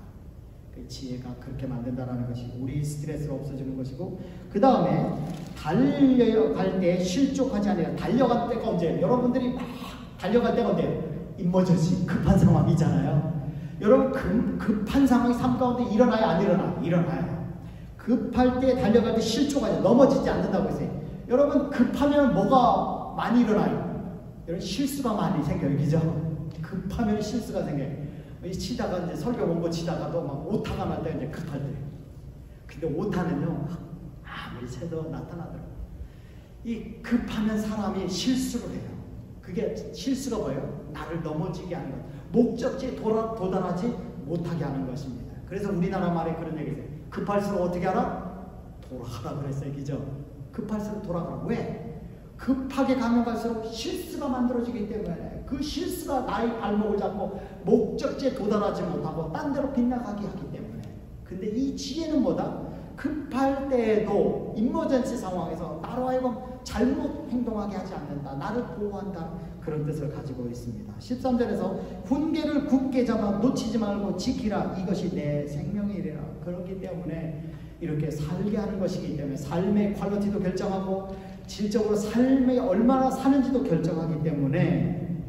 그 지혜가 그렇게 만든다는 것이 우리 스트레스가 없어지는 것이고 그 다음에 달려갈 때 실족하지 않아요. 달려갈 때가 언제? 여러분들이 막 달려갈 때가 언제? 이머전시 급한 상황이잖아요. 여러분 급한 상황이 삶 가운데 일어나요? 안 일어나? 일어나요. 급할 때 달려갈 때 실족하지 넘어지지 않는다고 했어요. 여러분 급하면 뭐가 많이 일어나요? 여러분 실수가 많이 생겨요. 그죠? 급하면 실수가 생겨요. 치다가 이제 설교 본거 치다가도 막 오타가 날 때 이제 급할 때. 근데 오타는요 아무리 채도 나타나더라고요. 이 급하면 사람이 실수를 해요. 그게 실수가 뭐예요? 나를 넘어지게 하는 것. 목적지에 도달하지 못하게 하는 것입니다. 그래서 우리나라 말에 그런 얘기 있어요. 급할수록 어떻게 하라? 돌아가라 그랬어요. 그죠? 급할수록 돌아가라. 왜? 급하게 가면 갈수록 실수가 만들어지기 때문에 그 실수가 나의 발목을 잡고 목적지에 도달하지 못하고 딴 데로 빗나가게 하기 때문에. 근데 이 지혜는 뭐다? 급할 때에도 이머전시 상황에서 나로 하여금 잘못 행동하게 하지 않는다. 나를 보호한다. 그런 뜻을 가지고 있습니다. 13절에서 훈계를 굳게 잡아 놓치지 말고 지키라. 이것이 내 생명이래라. 그렇기 때문에 이렇게 살게 하는 것이기 때문에 삶의 퀄리티도 결정하고 질적으로 삶에 얼마나 사는지도 결정하기 때문에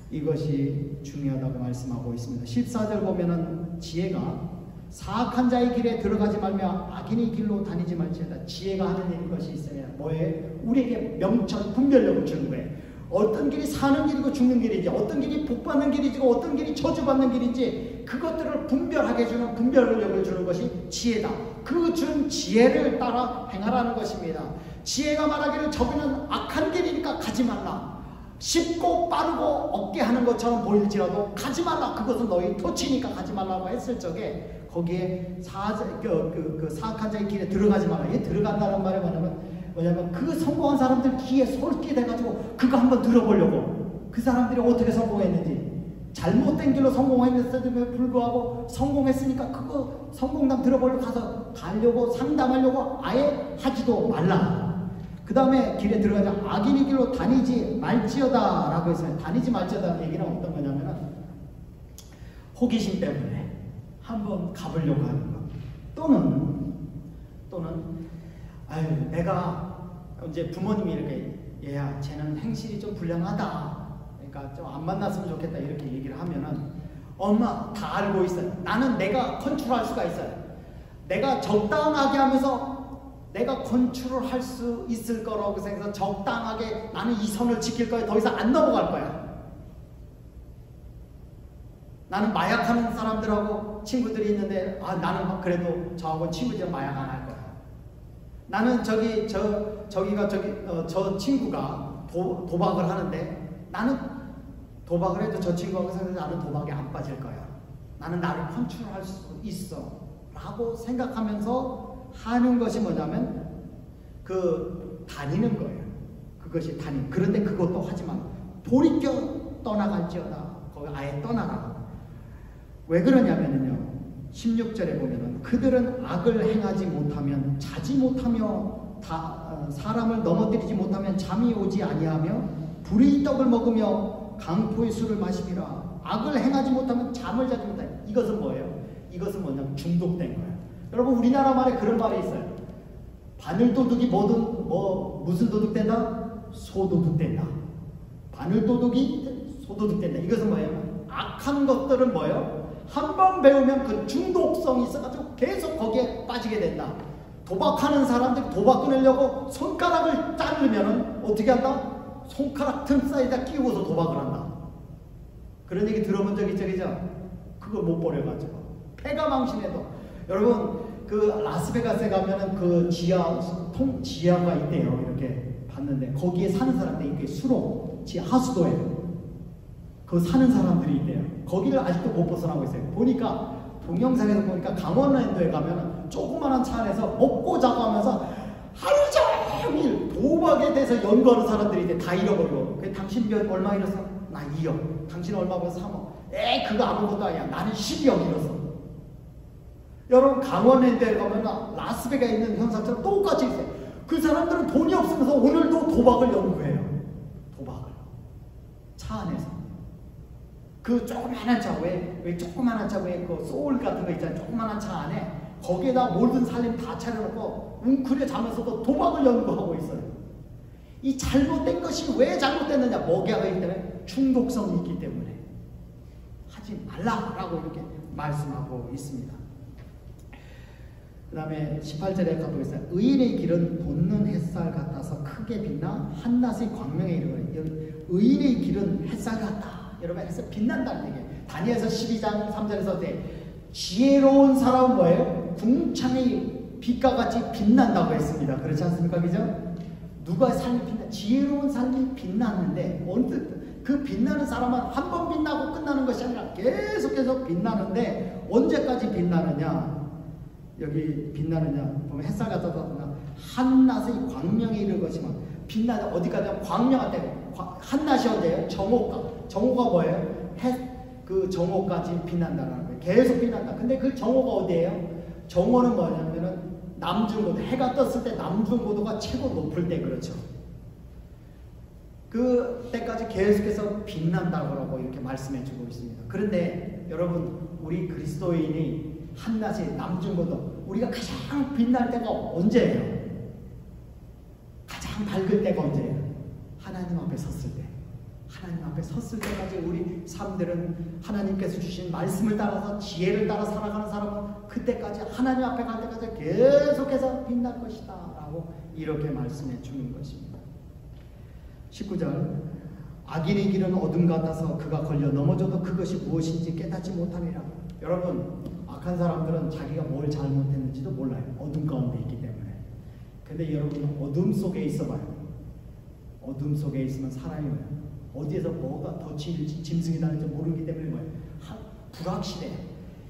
이것이 중요하다고 말씀하고 있습니다. 14절 보면은 지혜가 사악한 자의 길에 들어가지 말며 악인의 길로 다니지 말지어다. 지혜가 하는 일 것이 있으면 뭐예요? 우리에게 명철 분별력을 주는 거예요. 어떤 길이 사는 길이고 죽는 길이지, 어떤 길이 복받는 길이지, 어떤 길이 저주받는 길이지, 그것들을 분별하게 해주는 분별력을 주는 것이 지혜다. 그 준 지혜를 따라 행하라는 것입니다. 지혜가 말하기를 저기는 악한 길이니까 가지 말라. 쉽고 빠르고 없게 하는 것처럼 보일지라도 가지 말라. 그것은 너희 토치니까 가지 말라고 했을 적에 거기에 사악한 자의 길에 들어가지 말라. 이게 들어간다는 말이 뭐냐면 그 성공한 사람들 귀에 솔깃 해가지고 그거 한번 들어보려고. 그 사람들이 어떻게 성공했는지, 잘못된 길로 성공했음에도 불구하고 성공했으니까 그거 성공담 들어보려고 가려고 상담하려고 아예 하지도 말라. 그 다음에 길에 들어가자 악인의 길로 다니지 말지어다 라고 했어요. 다니지 말지어다는 얘기는 어떤 거냐면은 호기심 때문에 한번 가보려고 하는 것. 또는 아유, 내가 이제 부모님이 이렇게 얘야 쟤는 행실이 좀 불량하다, 그러니까 좀 안 만났으면 좋겠다 이렇게 얘기를 하면은 엄마 다 알고 있어요. 나는 내가 컨트롤할 수가 있어요. 내가 적당하게 하면서 내가 컨트롤할 수 있을 거라고 생각해서 적당하게 나는 이 선을 지킬 거야. 더 이상 안 넘어갈 거야. 나는 마약하는 사람들하고 친구들이 있는데 나는 그래도 저하고 친구들이랑 마약 안 할 거야. 나는 저 친구가 도박을 하는데 나는 도박을 해도 저 친구하고 생각해서 나는 도박에 안 빠질 거야. 나는 나를 컨트롤할 수 있어 라고 생각하면서 하는 것이 뭐냐면 다니는 거예요. 그것이 다니는. 그런데 그것도 하지만 돌이켜 떠나갈지어다. 거기 아예 떠나라. 왜 그러냐면요, 16절에 보면은 그들은 악을 행하지 못하면 자지 못하며 사람을 넘어뜨리지 못하면 잠이 오지 아니하며 불의 떡을 먹으며 강포의 술을 마시리라. 악을 행하지 못하면 잠을 자지 못해. 이것은 뭐예요? 이것은 뭐냐면 중독된 거예요. 여러분, 우리나라 말에 그런 말이 있어요. 바늘도둑이 무슨 도둑 된다? 소도둑 된다. 바늘도둑이 소도둑 된다. 이것은 뭐예요? 악한 것들은 뭐예요? 한번 배우면 그 중독성이 있어가지고 계속 거기에 빠지게 된다. 도박하는 사람들이 도박 끊으려고 손가락을 자르면 어떻게 한다? 손가락 틈 사이에다 끼우고서 도박을 한다. 그런 얘기 들어본 적 있죠, 그죠? 그거 못 버려가지고 폐가 망신해도. 여러분, 라스베가스에 가면은 그 지하가 있대요. 이렇게 봤는데 거기에 사는 사람들이 이렇게 수로 하수도에 그 사는 사람들이 있대요. 거기를 아직도 못 벗어나고 있어요. 보니까 동영상에서 보니까 강원랜드에 가면은 조그만한 차 안에서 먹고 자고 하면서 하루 종일 도박에 대해서 연구하는 사람들이 이제 다 잃어버리고, 당신 몇 얼마 잃었어? 나 2억. 당신 얼마 벌었어? 3억. 그거 아무것도 아니야. 나는 12억 잃었어. 여러분, 강원랜드에 가면 라스베가스에 있는 현상처럼 똑같이 있어요. 그 사람들은 돈이 없으면서 오늘도 도박을 연구해요. 도박을. 차 안에서. 그 조그만한 차, 왜 조그만한 차, 그 소울 같은 거 있잖아요. 조그만한 차 안에 거기에다 모든 살림 다 차려놓고 웅크려 자면서도 도박을 연구하고 있어요. 이 잘못된 것이 왜 잘못됐느냐? 먹여가 있기 때문에, 중독성이 있기 때문에 하지 말라라고 이렇게 말씀하고 있습니다. 그 다음에 18절에 가보겠습니다. 의인의 길은 돋는 햇살 같아서 크게 빛나 한낮의 광명에 이르거든. 의인의 길은 햇살 같다. 여러분, 햇살 빛난다는 얘기예요. 다니엘서 12장 3절에서 지혜로운 사람은 뭐예요? 궁창의 빛과 같이 빛난다고 했습니다. 그렇지 않습니까? 그죠? 누가 삶이 빛나? 지혜로운 삶이 빛났는데, 그 빛나는 사람은 한 번 빛나고 끝나는 것이 아니라 계속해서 빛나는데, 언제까지 빛나느냐? 여기 빛나느냐? 보면 햇살 같다가 한낮의 광명에 이를 것이면, 빛나냐? 어디까지? 광명한테. 한낮이 어디예요? 정오가 뭐예요? 그 정오까지 빛난다는 거예요. 계속 빛난다. 근데 그 정오가 어디예요? 정오는 뭐냐면은 남중고도, 해가 떴을 때 남중고도가 최고 높을 때, 그렇죠. 그 때까지 계속해서 빛난다고 이렇게 말씀해 주고 있습니다. 그런데 여러분, 우리 그리스도인이 한낮에 남중고도, 우리가 가장 빛날 때가 언제예요? 가장 밝을 때가 언제예요? 하나님 앞에 섰을 때. 하나님 앞에 섰을 때까지 우리 삶들은 하나님께서 주신 말씀을 따라서 지혜를 따라 살아가는 사람은 그때까지, 하나님 앞에 갈 때까지 계속해서 빛날 것이다 라고 이렇게 말씀해 주는 것입니다. 19절, 악인의 길은 어둠 같아서 그가 걸려 넘어져도 그것이 무엇인지 깨닫지 못하니라. 여러분, 악한 사람들은 자기가 뭘 잘못했는지도 몰라요. 어둠 가운데 있기 때문에. 근데 여러분, 어둠 속에 있어봐요. 어둠 속에 있으면 사람이 뭐예요? 어디에서 뭐가 덫일지 짐승이 나는지 모르기 때문에 뭐예요? 불확실해요.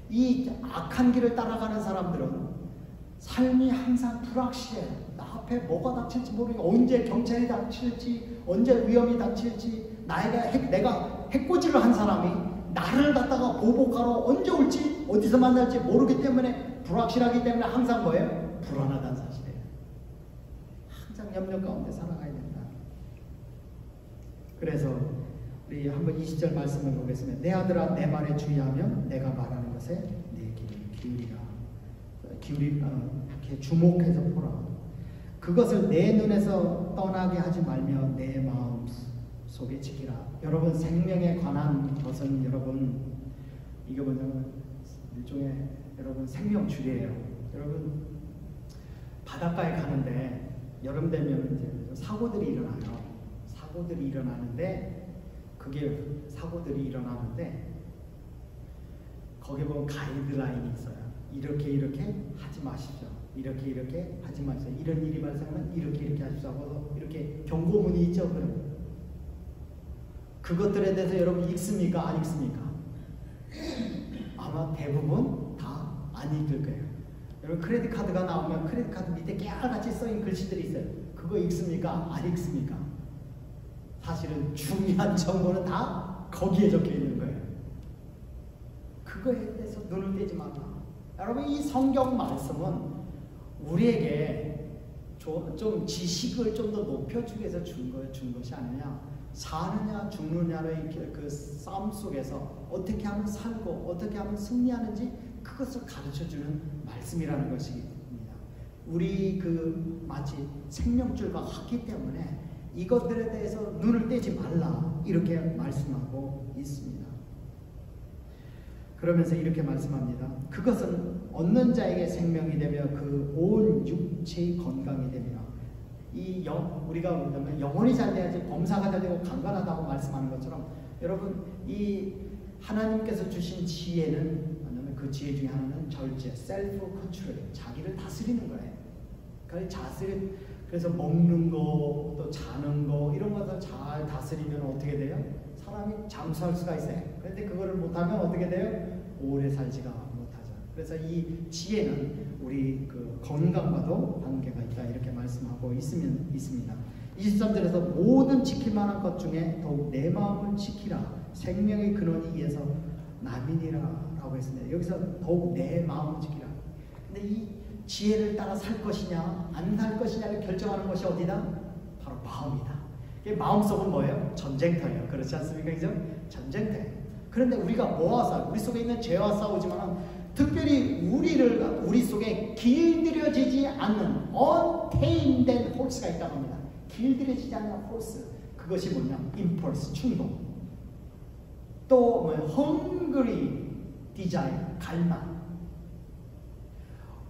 이 악한 길을 따라가는 사람들은 삶이 항상 불확실해요. 나 앞에 뭐가 닥칠지 모르고, 언제 경찰이 닥칠지, 언제 위험이 닥칠지, 내가 해코지를 한 사람이 나를 갖다가 보복하러 언제 올지, 어디서 만날지 모르기 때문에, 불확실하기 때문에 항상 뭐예요? 불안하다는 사실이에요. 항상 염려 가운데 살아가야 된다. 그래서 우리 한번 20절 말씀을 보겠습니다. 내 아들아 내 말에 주의하면 내가 말하는 것에 내 귀를 기울이라. 이렇게 주목해서 보라. 그것을 내 눈에서 떠나게 하지 말며 내 마음 속에 지키라. 여러분 생명에 관한 것은 여러분 이게 뭐냐면 일종의 여러분 생명줄이에요. 여러분 바닷가에 가는데 여름 되면 이제 사고들이 일어나요. 사고들이 일어나는데 거기에 보면 가이드라인이 있어요. 이렇게 하지 마십시오. 이렇게 하지 마십시오. 이런 일이 발생하면 이렇게 하십시오 하고 이렇게 경고문이 있죠. 그럼 그것들에 대해서 여러분 읽습니까? 안 읽습니까? 아마 대부분 다 안 읽을 거예요. 여러분 크레딧 카드가 나오면 크레딧 카드 밑에 깨알같이 써있는 글씨들이 있어요. 그거 읽습니까? 안 읽습니까? 사실은 중요한 정보는 다 거기에 적혀 있는 거예요. 그거에 대해서 눈을 떼지 말라. 여러분 이 성경 말씀은 우리에게 좀 지식을 좀 더 높여주기 위해서 준 것이 아니냐. 사느냐 죽느냐의 그 싸움 속에서 어떻게 하면 살고 어떻게 하면 승리하는지 그것을 가르쳐주는 말씀이라는 것입니다. 우리 마치 생명줄과 같기 때문에 이것들에 대해서 눈을 떼지 말라 이렇게 말씀하고 있습니다. 그러면서 이렇게 말씀합니다. 그것은 얻는 자에게 생명이 되며 그 온 육체의 건강이 되며 우리가 뭐냐면 영혼이 잘 돼야지 범사가 잘 되고 강건하다고 말씀하는 것처럼 여러분 이 하나님께서 주신 지혜는 뭐냐면 그 지혜 중에 하나는 절제, 셀프 컨트롤, 자기를 다스리는 거예요. 그래서 먹는 거, 또 자는 거 이런 것을 잘 다스리면 어떻게 돼요? 사람이 장수할 수가 있어요. 그런데 그거를 못하면 어떻게 돼요? 오래 살지가 못하죠. 그래서 이 지혜는 우리 건강과도 관계가 있다 이렇게 말씀하고 있습니다. 23절에서 모든 지킬 만한 것 중에 더욱 내 마음을 지키라. 생명의 근원이 이에서 남이니라 라고 했습니다. 여기서 더욱 내 마음을 지키라. 근데 이 지혜를 따라 살 것이냐 안 살 것이냐를 결정하는 것이 어디다? 바로 마음이다. 마음속은 뭐예요? 전쟁터예요. 그렇지 않습니까? 그죠? 전쟁터예요. 그런데 우리가 뭐와 싸워? 우리 속에 있는 죄와 싸우지만 특별히 우리 속에 길들여지지 않는 untamed horse가 있다고 합니다. 길들여지지 않는 horse. 그것이 뭐냐? impulse, 충동. 또 hungry desire, 갈망.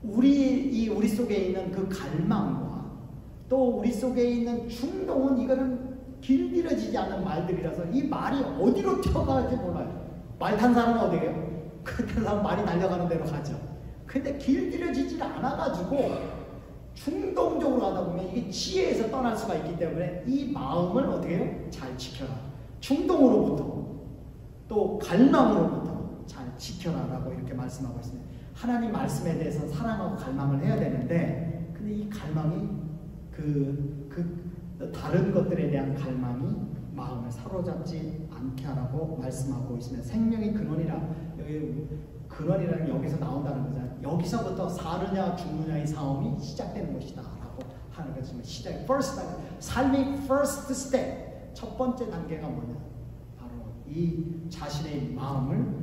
우리 속에 있는 그 갈망과 또 우리 속에 있는 충동은 이거는 길들여지지 않는 말들이라서 이 말이 어디로 튀어가는지 몰라요. 말 탄 사람은 어디에요? 그 사람 말이 날려가는 대로 가죠. 근데 길들여지질 않아가지고 충동적으로 가다 보면 이게 지혜에서 떠날 수가 있기 때문에 이 마음을 어떻게 해요? 잘 지켜라. 충동으로부터 또 갈망으로부터 잘 지켜라 라고 이렇게 말씀하고 있습니다. 하나님 말씀에 대해서 사랑하고 갈망을 해야 되는데 근데 이 갈망이 다른 것들에 대한 갈망이 마음을 사로잡지 않게 하라고 말씀하고 있습니다. 생명의 근원이라 여기 근원이라는 게 여기서 나온다는 거잖아요. 여기서부터 사느냐 죽느냐의 싸움이 시작되는 것이다 라고 하는 것입니다. 삶의 first step, 첫 번째 단계가 뭐냐? 바로 이 자신의 마음을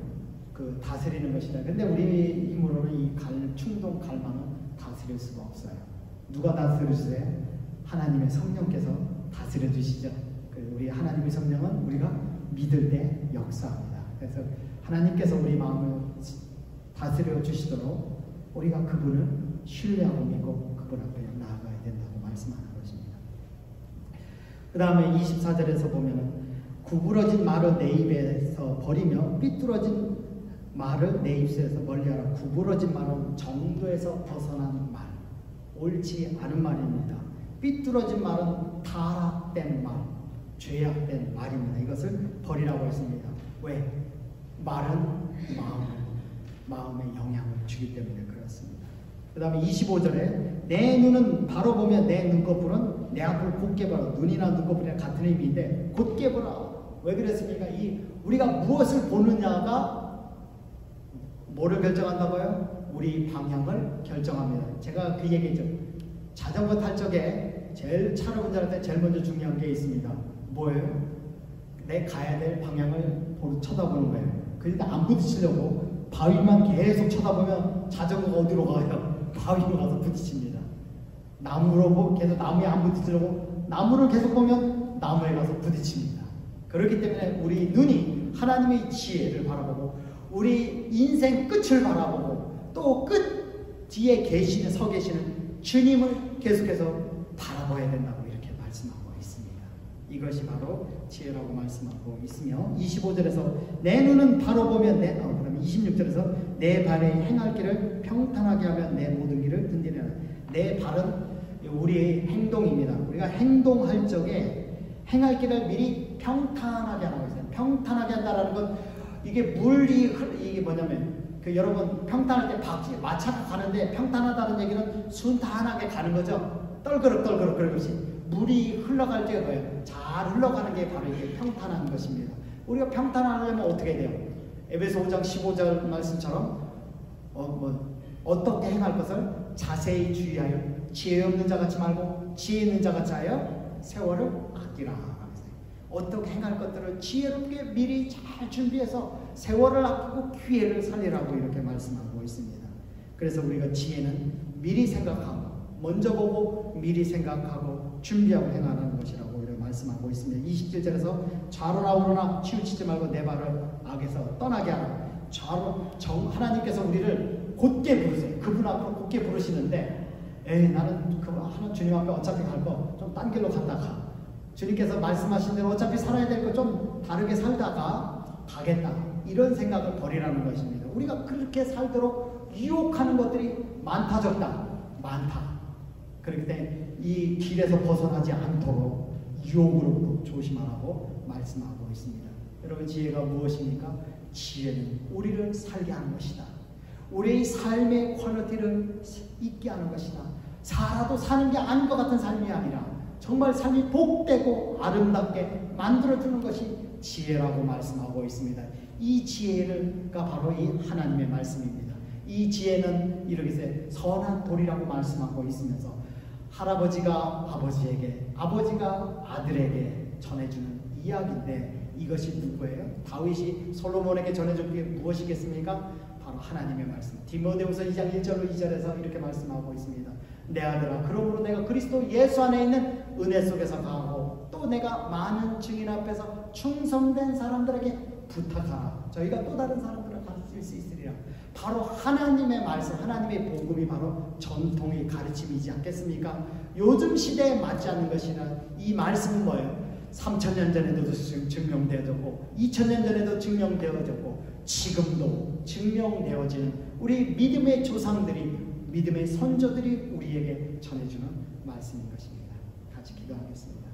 다스리는 것이다. 근데 우리 힘으로는 이 충동, 갈망은 다스릴 수가 없어요. 누가 다스려주세요? 하나님의 성령께서 다스려 주시죠. 우리 하나님의 성령은 우리가 믿을 때 역사합니다. 그래서 하나님께서 우리 마음을 다스려 주시도록 우리가 그분을 신뢰하고 믿고 그분 앞에 나아가야 된다고 말씀하는 것입니다. 그 다음에 24절에서 보면은 구부러진 말을 내 입에서 버리며 삐뚤어진 말을 내 입술에서 멀리하라. 구부러진 말은 정도에서 벗어난 말, 옳지 않은 말입니다. 삐뚤어진 말은 타락된 말, 죄악된 말입니다. 이것을 버리라고 했습니다. 왜? 말은 마음에 영향을 주기 때문에 그렇습니다. 그 다음에 25절에 내 눈은 바로 보면 내 눈꺼풀은 내 앞을 곧게 보라. 눈이나 눈꺼풀이랑 같은 의미인데 곧게 보라. 왜 그랬습니까? 우리가 무엇을 보느냐가 뭐를 결정한다고요? 우리 방향을 결정합니다. 제가 그 얘기죠. 자전거 탈 적에 차를 운전할 때 제일 먼저 중요한 게 있습니다. 뭐예요? 내 가야 될 방향을 쳐다보는 거예요. 그러니까 안 부딪히려고 바위만 계속 쳐다보면 자전거가 어디로 가요? 바위로 가서 부딪힙니다. 나무로 계속 나무에 안 부딪히려고 나무를 계속 보면 나무에 가서 부딪힙니다. 그렇기 때문에 우리 눈이 하나님의 지혜를 바라보고 우리 인생 끝을 바라보고 또 끝 뒤에 서 계시는 주님을 계속해서 바라봐야 된다고 이렇게 말씀하고 있습니다. 이것이 바로 지혜라고 말씀하고 있으며 25절에서 내 눈은 바로 보면 그럼 26절에서 내 발의 행할 길을 평탄하게 하면 내 모든 길을 든든히 하라. 내 발은 우리의 행동입니다. 우리가 행동할 적에 행할 길을 미리 평탄하게 하라고 했어요. 평탄하게 한다라는 건 이게 이게 뭐냐면 여러분 평탄할 때 마차가 가는데 평탄하다는 얘기는 순탄하게 가는 거죠. 떨그럭 그것이 물이 흘러갈 때가 뭐예요? 잘 흘러가는 게 바로 이게 평탄한 것입니다. 우리가 평탄하려면 어떻게 돼요? 에베소 5장 15절 말씀처럼 어떻게 행할 것을 자세히 주의하여 지혜 없는 자 같이 말고 지혜 있는 자 같이 하여 세월을 아끼라. 어떻게 행할 것들을 지혜롭게 미리 잘 준비해서 세월을 아끼고 기회를 살리라고 이렇게 말씀하고 있습니다. 그래서 우리가 지혜는 미리 생각하고 먼저 보고 미리 생각하고 준비하고 행하는 것이라고 이렇게 말씀하고 있습니다. 27절에서 좌로나 우로나 치우치지 말고 내 발을 악에서 떠나게 하라. 하나님께서 우리를 곧게 부르세요. 그분 앞으로 곧게 부르시는데 나는 주님 앞에 어차피 갈 거 좀 딴 길로 갔다가 주님께서 말씀하신 대로 어차피 살아야 될 거 좀 다르게 살다가 가겠다. 이런 생각을 버리라는 것입니다. 우리가 그렇게 살도록 유혹하는 것들이 많다 적다. 많다. 그렇기 때문에 이 길에서 벗어나지 않도록 유혹으로부터 조심하라고 말씀하고 있습니다. 여러분 지혜가 무엇입니까? 지혜는 우리를 살게 하는 것이다. 우리의 삶의 퀄리티를 있게 하는 것이다. 살아도 사는 게 아닌 것 같은 삶이 아니라 정말 삶이 복되고 아름답게 만들어주는 것이 지혜라고 말씀하고 있습니다. 이 지혜가 바로 이 하나님의 말씀입니다. 이 지혜는 이렇게 선한 돌이라고 말씀하고 있으면서 할아버지가 아버지에게, 아버지가 아들에게 전해주는 이야기인데 이것이 누구예요? 다윗이 솔로몬에게 전해준 게 무엇이겠습니까? 바로 하나님의 말씀. 디모데후서 2장 1절로 2절에서 이렇게 말씀하고 있습니다. 내 아들아, 그러므로 내가 그리스도 예수 안에 있는 은혜 속에서 가고 또 내가 많은 증인 앞에서 충성된 사람들에게 부탁하라. 저희가 또 다른 사람들을 가르칠 수 있으리라. 바로 하나님의 말씀, 하나님의 복음이 바로 전통의 가르침이지 않겠습니까? 요즘 시대에 맞지 않는 것이나 이 말씀은 뭐예요? 3000년 전에도 증명되어졌고 2000년 전에도 증명되어졌고 지금도 증명되어지는 우리 믿음의 조상들이, 믿음의 선조들이 우리에게 전해주는 말씀인 것입니다. 같이 기도하겠습니다.